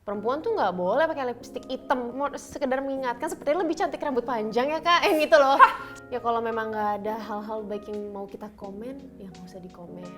perempuan tuh nggak boleh pakai lipstik hitam, mau sekedar mengingatkan sepertinya lebih cantik rambut panjang ya kak, gitu loh. Ya kalau memang nggak ada hal-hal baik yang mau kita komen, ya nggak usah dikomen.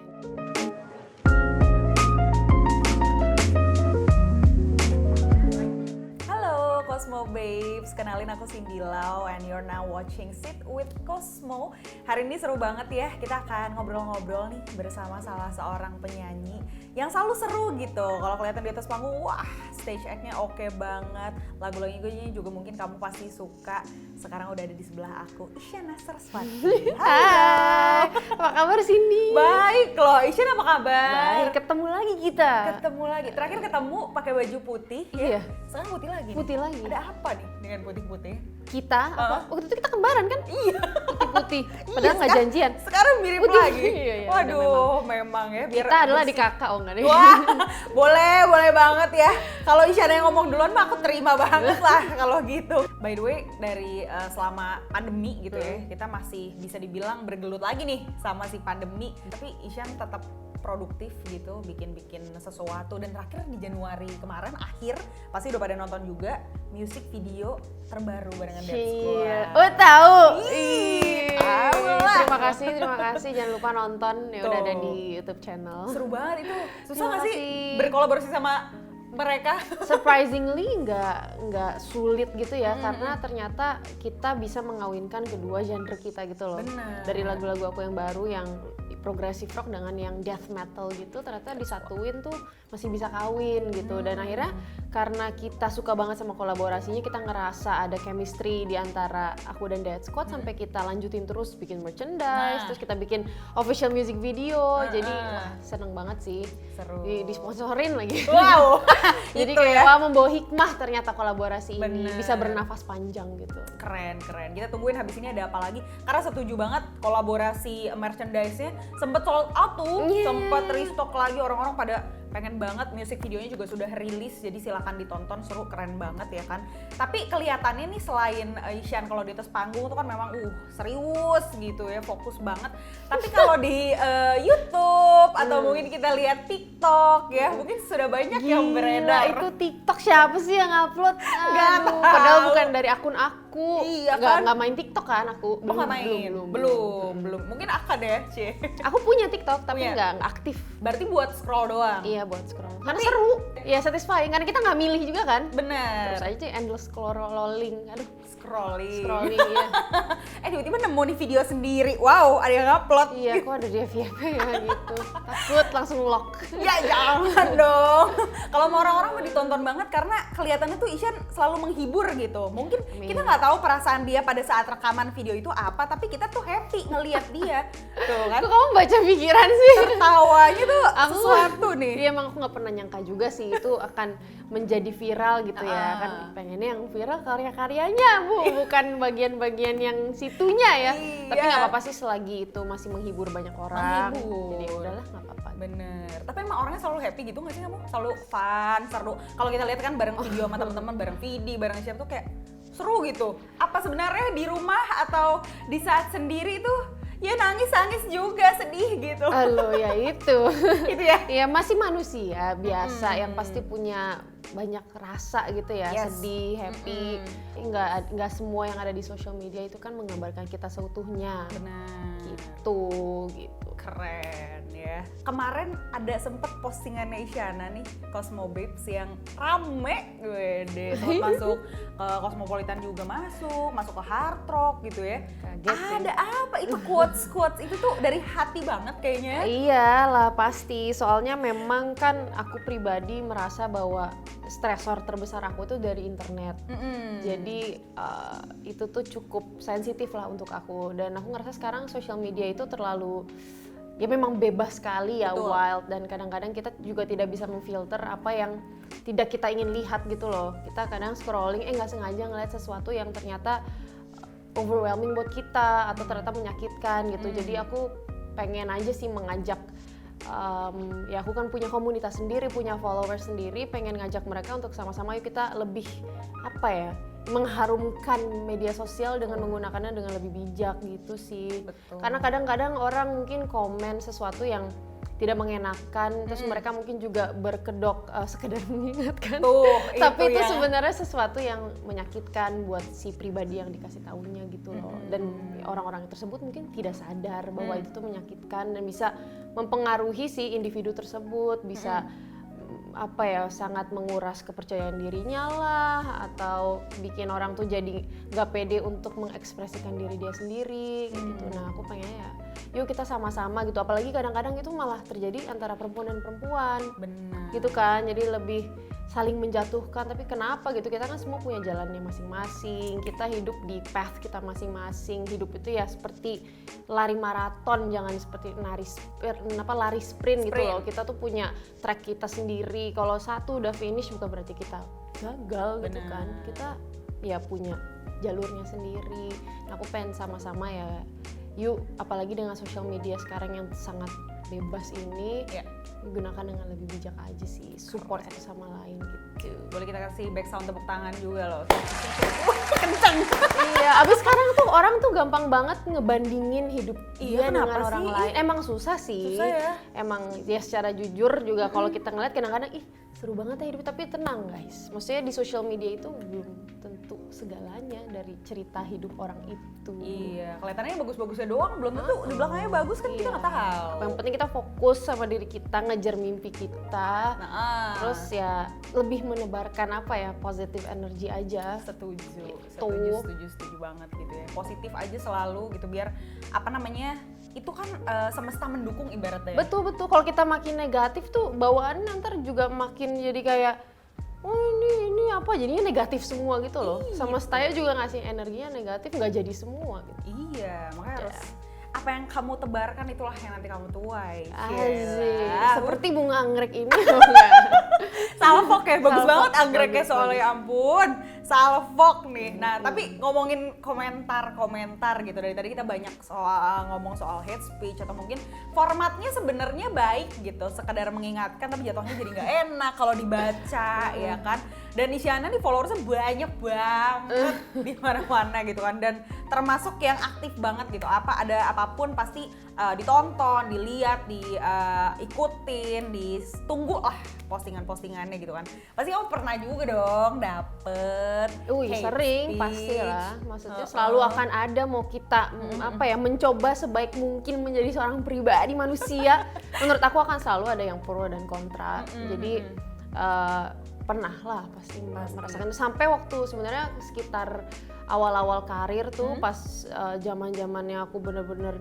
Cosmo Babes, kenalin aku Cindy Lau and you're now watching Sit with Cosmo. Hari ini seru banget ya, kita akan ngobrol-ngobrol nih bersama salah seorang penyanyi yang selalu seru gitu. Kalau kelihatan di atas panggung, wah stage act-nya oke banget. Lagu-lagunya juga mungkin kamu pasti suka. Sekarang udah ada di sebelah aku, Isyana Sarasvati. Hai, apa kabar Cindy? Baik loh, Isyana apa kabar? Baik, ketemu lagi kita. Ketemu lagi, terakhir ketemu pakai baju putih Iya. ya? Sekarang putih lagi nih. Putih lagi. Ada apa nih dengan putih-putih? Kita, apa? Waktu itu kita kembaran kan? Iya. Putih-putih, padahal nggak janjian. Sekarang mirip Putih. lagi. Iya, iya, Waduh, memang ya. Biar Kita adalah bersih. di kakak, oh enggak deh. Wah, boleh banget ya. Kalau Isyana yang ngomong duluan mah aku terima banget lah kalau gitu. By the way, dari selama pandemi gitu ya, kita masih bisa dibilang bergelut lagi nih sama si pandemi. Tapi Isyana tetap produktif gitu, bikin sesuatu. Dan terakhir di Januari kemarin akhir, pasti udah pada nonton juga music video terbaru barengan Dead Squad. Oh tahu. Tahu lah. Terima kasih. Jangan lupa nonton, ya udah ada di YouTube channel. Seru banget itu. Susah Terima nggak sih kasih. berkolaborasi sama mereka? Surprisingly nggak sulit gitu ya, karena ternyata kita bisa mengawinkan kedua genre kita gitu loh. Bener. Dari lagu-lagu aku yang baru yang progressive rock dengan yang death metal gitu, ternyata disatuin tuh masih bisa kawin gitu. Dan akhirnya karena kita suka banget sama kolaborasinya, kita ngerasa ada chemistry di antara aku dan Dead Squad, sampai kita lanjutin terus bikin merchandise, terus kita bikin official music video. Jadi wah, seneng banget sih. Seru. Disponsorin lagi. Wow. Jadi Itu kayak ya. wah, membawa hikmah ternyata kolaborasi ini Bener. bisa bernafas panjang gitu. Keren. Kita tungguin habis ini ada apa lagi. Karena setuju banget kolaborasi merchandise-nya sempet sold out tuh. Yeah. Sempet restock lagi, orang-orang pada pengen banget. Music videonya juga sudah rilis, jadi silakan ditonton, seru, keren banget ya kan. Tapi kelihatannya nih selain Isyan kalau di atas panggung tuh kan memang serius gitu ya, fokus banget. Tapi kalau di YouTube atau mungkin kita lihat TikTok ya, mungkin sudah banyak yang beredar. Itu TikTok siapa sih yang upload? Nggak Aduh, tahu. padahal bukan dari akun aku. Iya kan? Nggak main TikTok kan aku. Nggak main? Belum. Mungkin akan ya, Cie. Aku punya TikTok tapi Punya? nggak aktif. Berarti buat scroll doang? Iya, buat scroll. Karena seru. Ya satisfying, karena kita nggak milih juga kan. Bener. Terus aja endless scrolling. Aduh, Scrolling. ya. Tiba-tiba nemu nih video sendiri. Wow, ada yang upload. Iya, kok ada di FYP ya gitu. Takut langsung lock. Ya jangan dong. Kalau mau orang-orang mau ditonton banget karena kelihatannya tuh Isyan selalu menghibur gitu. Mungkin kita nggak tahu perasaan dia pada saat rekaman video itu apa, tapi kita tuh happy ngelihat dia. Tuh kan. Kok kamu baca pikiran sih? Tertawanya tuh sesuatu nih. Iya, emang aku nggak pernah nyangka juga sih itu akan menjadi viral gitu ya. Kan pengennya yang viral karya-karyanya bukan bagian-bagian yang situnya ya. Iya. Tapi nggak apa-apa sih selagi itu masih menghibur banyak orang. Menghibur. Jadi udahlah, nggak apa-apa. Bener. Tapi emang orangnya selalu happy gitu nggak sih kamu? Selalu fun, seru. Kalau kita lihat kan bareng video sama teman-teman, bareng Vidi, bareng siapa tuh kayak seru gitu. Apa sebenarnya di rumah atau di saat sendiri tuh ya nangis juga, sedih gitu. Halo ya itu. Gitu ya? Ya masih manusia biasa yang pasti punya banyak rasa gitu ya, Yes. sedih, happy. Nggak semua yang ada di social media itu kan menggambarkan kita seutuhnya. Benar. Gitu. Keren ya. Kemarin ada sempet postingannya Isyana nih, Cosmo Babes yang rame. Wede, sempet masuk ke Cosmopolitan juga masuk ke Hard Rock gitu ya. Kaget sih. Ada apa itu quotes itu tuh dari hati banget kayaknya. Iyalah pasti, soalnya memang kan aku pribadi merasa bahwa stresor terbesar aku tuh dari internet. Jadi itu tuh cukup sensitif lah untuk aku, dan aku ngerasa sekarang social media itu terlalu ya memang bebas sekali ya. Betul. Wild, dan kadang-kadang kita juga tidak bisa memfilter apa yang tidak kita ingin lihat gitu loh. Kita kadang scrolling nggak sengaja ngeliat sesuatu yang ternyata overwhelming buat kita atau ternyata menyakitkan gitu. Jadi aku pengen aja sih mengajak ya aku kan punya komunitas sendiri, punya followers sendiri, pengen ngajak mereka untuk sama-sama yuk kita lebih mengharumkan media sosial dengan menggunakannya dengan lebih bijak gitu sih. Betul. Karena kadang-kadang orang mungkin komen sesuatu yang tidak mengenakan, terus mereka mungkin juga berkedok sekedar mengingatkan. Tapi itu ya. sebenarnya sesuatu yang menyakitkan buat si pribadi yang dikasih tahunya gitu loh. Dan orang-orang tersebut mungkin tidak sadar bahwa itu tuh menyakitkan dan bisa mempengaruhi si individu tersebut, bisa apa ya, sangat menguras kepercayaan dirinya lah, atau bikin orang tuh jadi nggak pede untuk mengekspresikan diri dia sendiri gitu. Nah aku pengennya ya yuk kita sama-sama gitu, apalagi kadang-kadang itu malah terjadi antara perempuan dan perempuan. Benar. Gitu kan, jadi lebih saling menjatuhkan. Tapi kenapa gitu, kita kan semua punya jalannya masing-masing, kita hidup di path kita masing-masing. Hidup itu ya seperti lari maraton, jangan seperti lari sprint gitu loh. Kita tuh punya track kita sendiri, kalau satu udah finish bukan berarti kita gagal gitu kan. Kita ya punya jalurnya sendiri. Nah, aku pengen sama-sama ya yuk, apalagi dengan sosial media sekarang yang sangat bebas ini, gunakan dengan lebih bijak aja sih, support satu sama lain gitu. Boleh kita kasih back sound tepuk tangan juga loh. Kenceng. Iya, abis sekarang tuh orang tuh gampang banget ngebandingin hidup dia dengan orang lain. Emang susah sih. Susah ya. Emang ya secara jujur juga kalau kita ngeliat kadang-kadang seru banget ya hidup, tapi tenang guys. Maksudnya di sosial media itu belum tentu segalanya dari cerita hidup orang itu. Iya, kelihatannya bagus-bagusnya doang, belum tentu di belakangnya bagus kan, kita nggak tahu. Yang penting kita fokus sama diri kita, ngejar mimpi kita. Terus ya lebih menebarkan apa ya, positive energy aja. Setuju banget gitu ya. Positif aja selalu gitu, biar apa namanya, itu kan semesta mendukung ibaratnya. Betul. Kalau kita makin negatif tuh bawaan ntar juga makin jadi kayak ini apa, jadinya negatif semua gitu loh. Semestanya juga ngasih energinya negatif, nggak jadi semua gitu. Iya, makanya harus apa yang kamu tebarkan itulah yang nanti kamu tuai. Asik. Seperti bunga anggrek ini. Salfok ya, bagus Salfok, banget anggreknya bagus, soalnya, ya ampun. Salfok nih. Nah, tapi ngomongin komentar gitu, dari tadi kita banyak ngomong soal hate speech, atau mungkin formatnya sebenarnya baik gitu, sekedar mengingatkan, tapi jatuhnya jadi nggak enak kalau dibaca ya kan. Dan Isyana nih followersnya banyak banget di mana-mana gitu kan, dan termasuk yang aktif banget gitu. Ada apapun pasti ditonton, dilihat, diikutin, ditunggu lah postingan-postingannya gitu kan. Pasti kamu pernah juga dong dapet hate sering speech. pasti lah. Maksudnya selalu akan ada, mau kita mencoba sebaik mungkin menjadi seorang pribadi manusia. Menurut aku akan selalu ada yang pro dan kontra. Jadi pernah lah pasti merasakan itu. Sampai waktu sebenarnya sekitar awal-awal karir tuh, pas zaman-zamannya aku bener-bener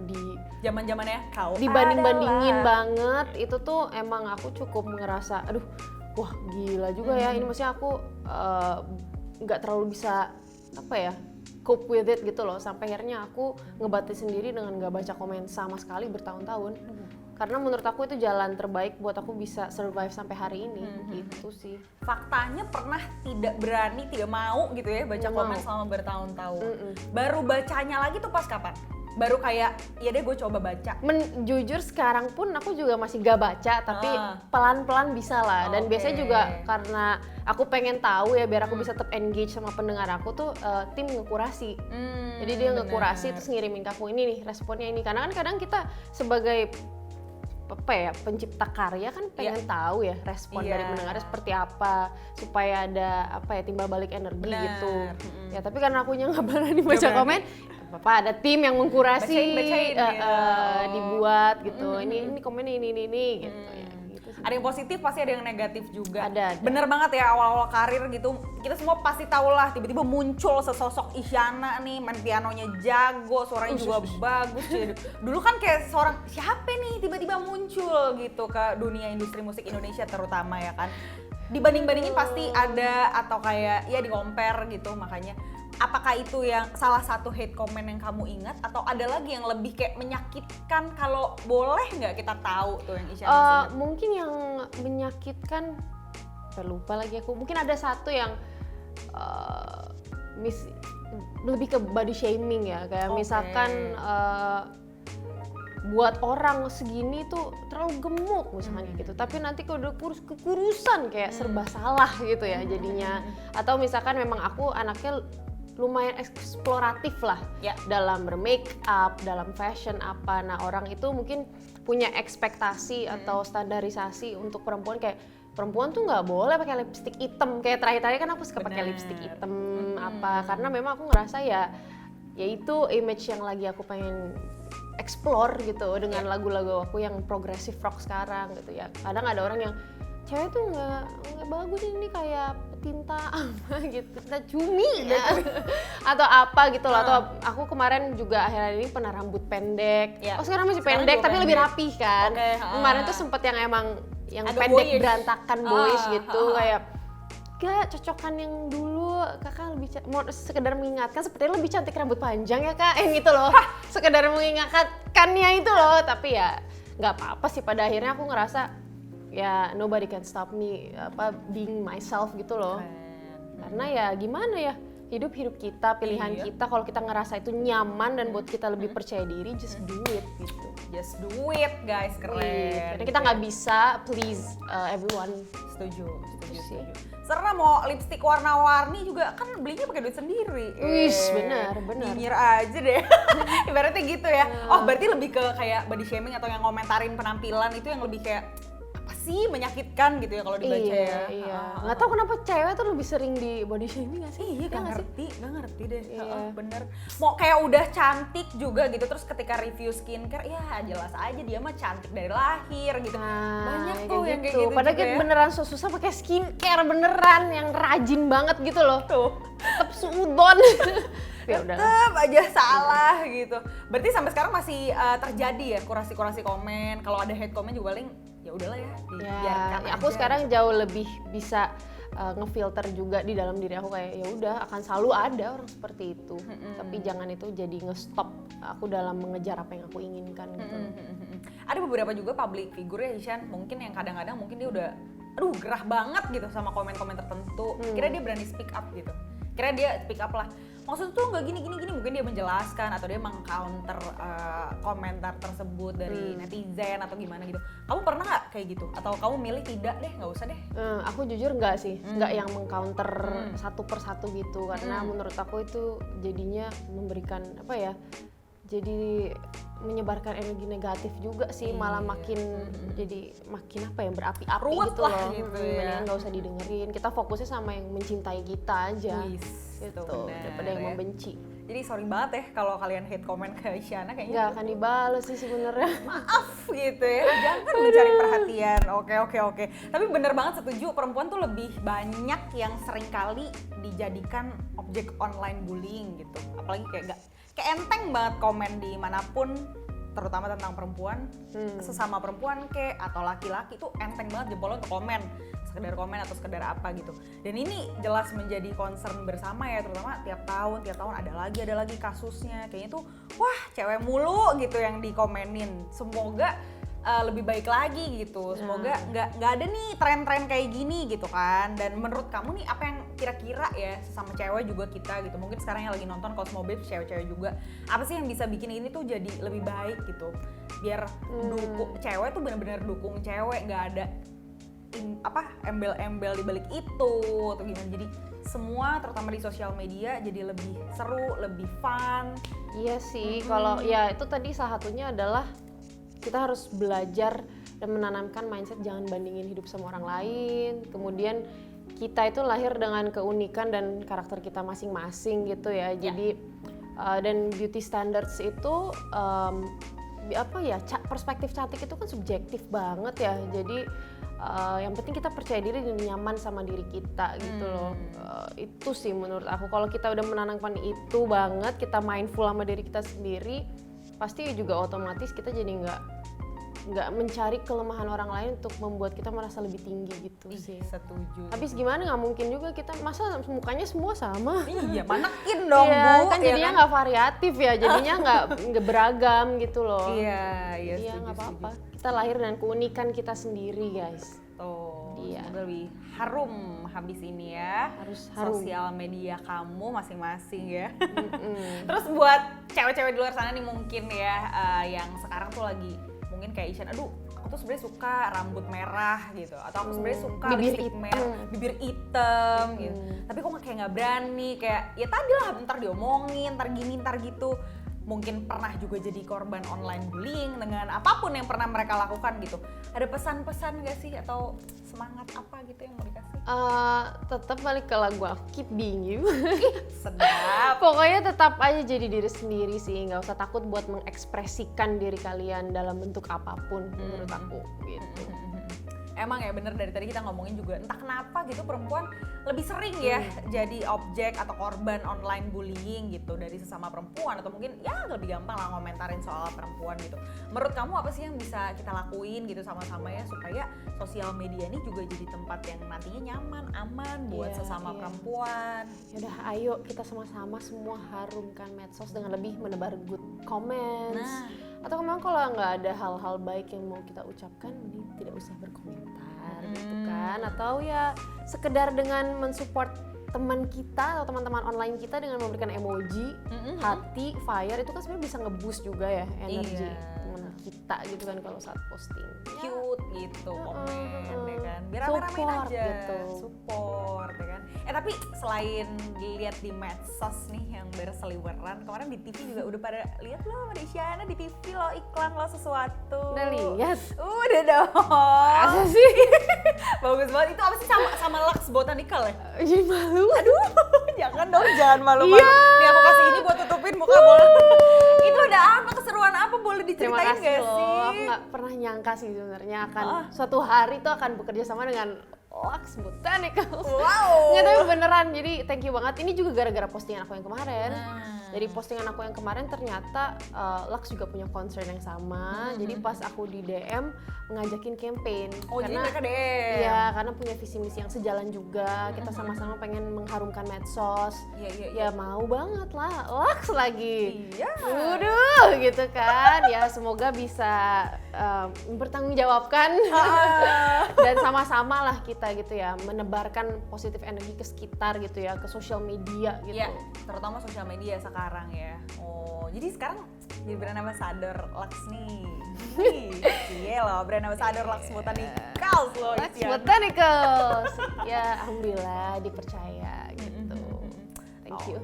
Zaman-zamannya kau dibanding-bandingin banget, itu tuh emang aku cukup ngerasa aduh, wah gila juga ya ini. Maksudnya aku nggak terlalu bisa apa ya, cope with it gitu loh, sampai akhirnya aku ngebatis sendiri dengan nggak baca komen sama sekali bertahun-tahun. Karena menurut aku itu jalan terbaik buat aku bisa survive sampai hari ini, gitu sih. Faktanya pernah tidak berani, tidak mau gitu ya baca komen selama bertahun-tahun. Baru bacanya lagi tuh pas kapan? Baru kayak, ya deh gue coba baca. Jujur sekarang pun aku juga masih gak baca, tapi pelan-pelan bisa lah. Dan biasanya juga karena aku pengen tahu ya, biar aku bisa tetap engage sama pendengar aku tuh, tim ngekurasi. Jadi dia ngekurasi terus ngirimin ke aku, ini nih responnya ini. Karena kan kadang kita sebagai apa ya, pencipta karya kan pengen tahu ya respon dari pendengarnya seperti apa, supaya ada apa ya, timbal balik energi gitu. Ya tapi karena akunya nggak berani baca komen, apa ada tim yang mengkurasi, bacain, dibuat gitu. Ini komennya ini gitu ya. Ada yang positif, pasti ada yang negatif juga. Ada. Bener banget ya, awal-awal karir gitu, kita semua pasti tahu lah, tiba-tiba muncul sesosok Isyana nih, main pianonya jago, suaranya juga bagus. Dulu kan kayak seorang, siapa nih tiba-tiba muncul gitu ke dunia industri musik Indonesia terutama ya kan. Dibanding-bandingin pasti ada, atau kayak ya di-compare gitu. Makanya apakah itu yang salah satu hate comment yang kamu ingat, atau ada lagi yang lebih kayak menyakitkan? Kalau boleh nggak kita tahu tuh yang Isyana ingat? Mungkin yang menyakitkan, lupa lagi aku. Mungkin ada satu yang lebih ke body shaming ya, kayak misalkan buat orang segini tuh terlalu gemuk misalnya gitu, tapi nanti kalau udah kekurusan kayak serba salah gitu ya jadinya. Atau misalkan memang aku anaknya lumayan eksploratif lah dalam bermake up, dalam fashion apa. Nah orang itu mungkin punya ekspektasi atau standarisasi untuk perempuan, kayak perempuan tuh nggak boleh pakai lipstik hitam. Kayak terakhir-terakhir kan aku suka pakai lipstik hitam apa, karena memang aku ngerasa ya itu image yang lagi aku pengen explore gitu dengan lagu-lagu aku yang progressive rock sekarang gitu ya. Kadang ada orang yang cewek tuh nggak bagus ini kayak tinta apa gitu, tinta cumi ya atau apa gitu loh. Atau aku kemarin juga akhir-akhir ini pernah rambut pendek. Oh sekarang masih Sekarang pendek juga tapi lebih rapih kan. Kemarin tuh sempet yang emang yang agak pendek boyish, berantakan boyish gitu kayak gak cocokan yang dulu. Kakak lebih mau sekedar mengingatkan sepertinya lebih cantik rambut panjang ya kak, yang gitu loh. Sekedar mengingatkannya itu loh, tapi ya nggak apa-apa sih. Pada akhirnya aku ngerasa ya nobody can stop me being myself gitu loh. Karena ya gimana ya, hidup kita, pilihan kita. Kalau kita ngerasa itu nyaman dan buat kita lebih percaya diri, just do it gitu. Just do it guys, keren. Karena kita nggak bisa please everyone. Setuju. Sih. Serah mau lipstik warna-warni juga kan belinya pakai duit sendiri. Wis, benar. Nyinyir aja deh. Ibaratnya gitu ya. Oh, berarti lebih ke kayak body shaming atau yang ngomentarin penampilan itu yang lebih kayak apa sih, menyakitkan gitu ya kalau dibaca ya. Iya. Nggak tahu kenapa cewek tuh lebih sering di body shaming nggak sih? Iya, Ya nggak nggak ngerti deh. Iya. Bener. Mau kayak udah cantik juga gitu, terus ketika review skincare, ya jelas aja dia mah cantik dari lahir gitu. Banyak tuh yang kayak gitu. Padahal juga kita ya. beneran susah pakai skincare beneran yang rajin banget gitu loh. Tuh. Tetap suudon. Ya udah. Tetep aja salah gitu. Berarti sampai sekarang masih terjadi ya kurasi-kurasi komen. Kalau ada hate comment juga paling ya udahlah ya, dibiarkan Ya, aku aja. sekarang jauh lebih bisa ngefilter juga di dalam diri aku, kayak ya udah akan selalu ada orang seperti itu. Tapi jangan itu jadi nge-stop aku dalam mengejar apa yang aku inginkan gitu. Ada beberapa juga public figure ya Ishan, mungkin yang kadang-kadang mungkin dia udah gerah banget gitu sama komen-komen tertentu. Kira dia berani speak up gitu. Kira dia speak up lah. Maksudnya tuh nggak gini, mungkin dia menjelaskan atau dia meng-counter komentar tersebut dari netizen atau gimana gitu. Kamu pernah nggak kayak gitu? Atau kamu milih tidak deh, nggak usah deh? Aku jujur nggak sih, nggak yang meng-counter satu persatu gitu, karena menurut aku itu jadinya memberikan apa ya, jadi menyebarkan energi negatif juga sih, malah makin jadi makin apa ya, berapi-api Ruwet gitu lah loh. gitu ya. Mendingan nggak usah didengerin, kita fokusnya sama yang mencintai kita aja. Gitu, bener, daripada yang ya. membenci. Jadi sorry banget ya kalau kalian hate comment ke Isyana kayaknya. Nggak akan dibales sih sebenarnya. Maaf gitu ya, jangan mencari perhatian. Oke. Tapi bener banget setuju, perempuan tuh lebih banyak yang seringkali dijadikan objek online bullying gitu. Apalagi kayak enteng banget komen di manapun, terutama tentang perempuan, sesama perempuan atau laki-laki tuh enteng banget jempolnya untuk komen, sekedar komen atau sekedar apa gitu. Dan ini jelas menjadi concern bersama ya, terutama tiap tahun ada lagi kasusnya. Kayaknya tuh wah cewek mulu gitu yang dikomenin. Semoga lebih baik lagi gitu. Semoga nggak ada nih tren-tren kayak gini gitu kan. Dan menurut kamu nih apa yang kira-kira ya sesama cewek juga kita gitu, mungkin sekarang yang lagi nonton Cosmo Babes cewek-cewek juga, apa sih yang bisa bikin ini tuh jadi lebih baik gitu, biar dukung cewek tuh benar-benar dukung cewek, nggak ada embel-embel di balik itu atau gimana. Jadi semua terutama di sosial media jadi lebih seru, lebih fun. Iya sih, kalau ya itu tadi salah satunya adalah kita harus belajar dan menanamkan mindset jangan bandingin hidup sama orang lain. Kemudian kita itu lahir dengan keunikan dan karakter kita masing-masing gitu ya. Jadi dan beauty standards itu perspektif cantik itu kan subjektif banget ya. Jadi yang penting kita percaya diri dan nyaman sama diri kita gitu loh. Itu sih menurut aku, kalau kita udah menanamkan itu banget, kita mindful sama diri kita sendiri, pasti juga otomatis kita jadi nggak mencari kelemahan orang lain untuk membuat kita merasa lebih tinggi gitu sih. Setuju. Habis gimana, nggak mungkin juga kita masa mukanya semua sama. Iya, manekin dong Iya, Bu. kan jadinya nggak variatif ya, jadinya nggak beragam gitu loh. Iya, nggak apa-apa. Kita lahir dengan keunikan kita sendiri guys. Tuh, Iya. semoga lebih harum habis ini ya. Harus harum. Sosial media kamu masing-masing ya. Terus buat cewek-cewek di luar sana nih mungkin ya, yang sekarang tuh lagi mungkin kayak Ishan, aduh aku tuh sebenarnya suka rambut merah gitu, atau aku sebenarnya suka Bibir lipstick hitam. merah, bibir hitam gitu. Tapi kok kayak nggak berani, kayak ya tadi lah ntar diomongin, ntar gini, ntar gitu. mungkin pernah juga jadi korban online bullying dengan apapun yang pernah mereka lakukan gitu. Ada pesan-pesan gak sih atau semangat apa gitu yang mau dikasih? Tetap balik ke lagu aku, Keep Being You. Sedap. Pokoknya tetap aja jadi diri sendiri sih, nggak usah takut buat mengekspresikan diri kalian dalam bentuk apapun menurut aku gitu. Emang ya bener, dari tadi kita ngomongin juga entah kenapa gitu perempuan lebih sering ya jadi objek atau korban online bullying gitu dari sesama perempuan, atau mungkin ya lebih gampang lah ngomentarin soal perempuan gitu. Menurut kamu apa sih yang bisa kita lakuin gitu sama-sama ya supaya sosial media ini juga jadi tempat yang nantinya nyaman, aman buat sesama perempuan? Yaudah, ayo kita sama-sama semua harumkan medsos dengan lebih menebar good comments. Atau memang kalau nggak ada hal-hal baik yang mau kita ucapkan, mending tidak usah berkomentar gitu kan. Atau ya sekedar dengan mensupport teman kita atau teman-teman online kita dengan memberikan emoji, hati, fire, itu kan sebenarnya bisa nge-boost juga ya energi teman kita gitu kan kalau saat posting. Cute gitu, komen ya kan, biar Support rame-ramein aja gitu. support ya kan. Tapi selain dilihat di medsos nih yang berseliweran, kemarin di TV juga udah pada lihat loh ada Isyana di TV lo iklan lo sesuatu. Udah lihat? Udah dong. Masa sih? Bagus banget. Itu apa sih, sama Lux Botanical ya? Jadi malu. Aduh, jangan dong, jangan malu-malu. Nih aku kasih ini buat tutupin muka boleh. Itu ada apa, keseruan apa, boleh Terima diceritain kasih gak loh, sih? aku nggak pernah nyangka sih sebenarnya akan suatu hari tuh akan bekerja sama dengan Lux Botanicals. Wow. Nggak, tapi beneran, jadi thank you banget. Ini juga gara-gara postingan aku yang kemarin. Jadi postingan aku yang kemarin ternyata Lux juga punya concern yang sama. Jadi pas aku di DM ngajakin campaign. Oh, jadi mereka DM. Iya, karena punya visi misi yang sejalan juga. Kita sama-sama pengen mengharumkan medsos. Iya. Ya mau banget lah, Lux lagi. Iya. Waduh, gitu kan. Ya semoga bisa mempertanggungjawabkan dan sama-sama lah kita gitu ya, menebarkan positif energi ke sekitar gitu ya, ke sosial media gitu. Iya, terutama sosial media sekarang ya. Oh, jadi sekarang jadi brand ambassador Lux nih. Iya loh, brand ambassador Lux Botanicals loh. Lux Botanicals. Ya alhamdulillah dipercaya gitu. Thank you.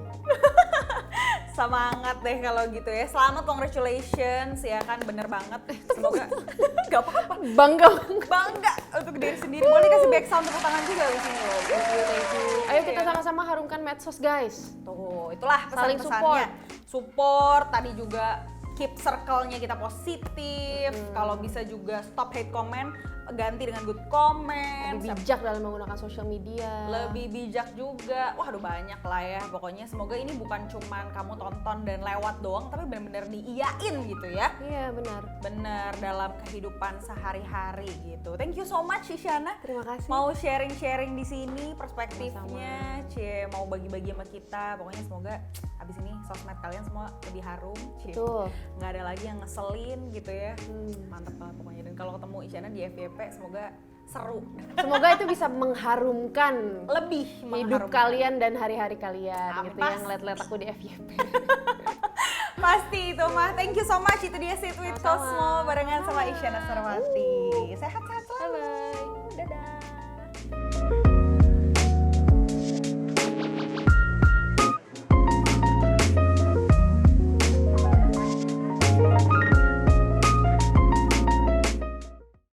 Semangat deh kalau gitu ya. Selamat, congratulations ya kan, bener banget. Semoga gak apa-apa. Bangga. Bangga untuk diri sendiri. Boleh kasih back sound tepuk tangan juga di sini loh. Thank you. Ayo kita sama-sama harumkan medsos guys. Tuh, itulah Saling pesan-pesannya. Support, tadi juga keep circle-nya kita positif. Kalau bisa juga stop hate comment, ganti dengan good comment. Lebih bijak dalam menggunakan sosial media. Lebih bijak juga. Wah, aduh banyak lah ya. Pokoknya semoga ini bukan cuman kamu tonton dan lewat doang, tapi benar-benar diiyain gitu ya. Iya benar. Bener, dalam kehidupan sehari-hari gitu. Thank you so much Isyana. Terima kasih. Mau sharing-sharing di sini perspektifnya, cie, mau bagi-bagi sama kita. Pokoknya semoga abis ini sosmed kalian semua lebih harum, cie. Betul. Nggak ada lagi yang ngeselin gitu ya. Mantep banget pokoknya. Dan kalau ketemu Isyana di FYP semoga seru. Semoga itu bisa mengharumkan Lebih hidup kalian dan hari-hari kalian gitu ya, Pasti. ngeliat-liat aku di FYP. Pasti itu mah. Thank you so much. Itu dia Sit with Sama-sama. Cosmo barengan sama Isyana Sarwati. Sehat-sehat selalu. Bye-bye.